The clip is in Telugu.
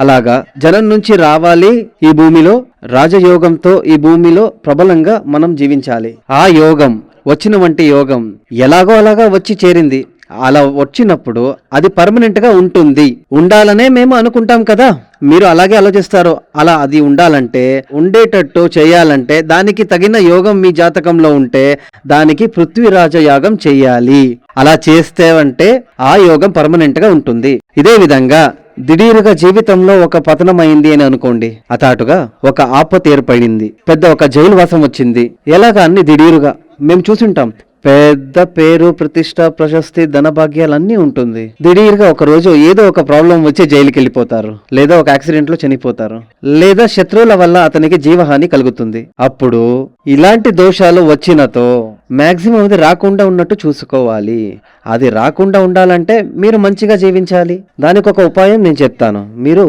అలాగా జనం నుంచి రావాలి ఈ భూమిలో, రాజయోగంతో ఈ భూమిలో ప్రబలంగా మనం జీవించాలి. ఆ యోగం వచ్చిన వంటి యోగం ఎలాగో అలాగా వచ్చి చేరింది. అలా వచ్చినప్పుడు అది పర్మనెంట్ గా ఉంటుంది, ఉండాలనే మేము అనుకుంటాం కదా. మీరు అలాగే ఆలోచిస్తారు. అలా అది ఉండాలంటే, ఉండేటట్టు చేయాలంటే దానికి తగిన యోగం మీ జాతకంలో ఉంటే దానికి పృథ్వీరాజ యాగం చెయ్యాలి. అలా చేస్తే అంటే ఆ యోగం పర్మనెంట్ గా ఉంటుంది. ఇదే విధంగా దిఢీరుగా జీవితంలో ఒక పతనమైంది అని అనుకోండి, అతాటుగా ఒక ఆపత్తి ఏర్పడింది, పెద్ద ఒక జైలు వాసం వచ్చింది. ఎలాగా అన్ని దిఢీరుగా మేము చూసుంటాం. పెద్ద పేరు, ప్రతిష్ట, ప్రశస్తి, ధనభాగ్యాలన్నీ ఉంటుంది. దిఢీరుగా ఒక రోజు ఏదో ఒక ప్రాబ్లం వచ్చి జైలుకి వెళ్ళిపోతారు, లేదా ఒక యాక్సిడెంట్ లో చనిపోతారు, లేదా శత్రువుల వల్ల అతనికి జీవహాని కలుగుతుంది. అప్పుడు ఇలాంటి దోషాలు వచ్చినతో మాక్సిమం అది రాకుండా ఉన్నట్టు చూసుకోవాలి. అది రాకుండా ఉండాలంటే మీరు మంచిగా జీవించాలి. దానికి ఒక ఉపాయం నేను చెప్తాను. మీరు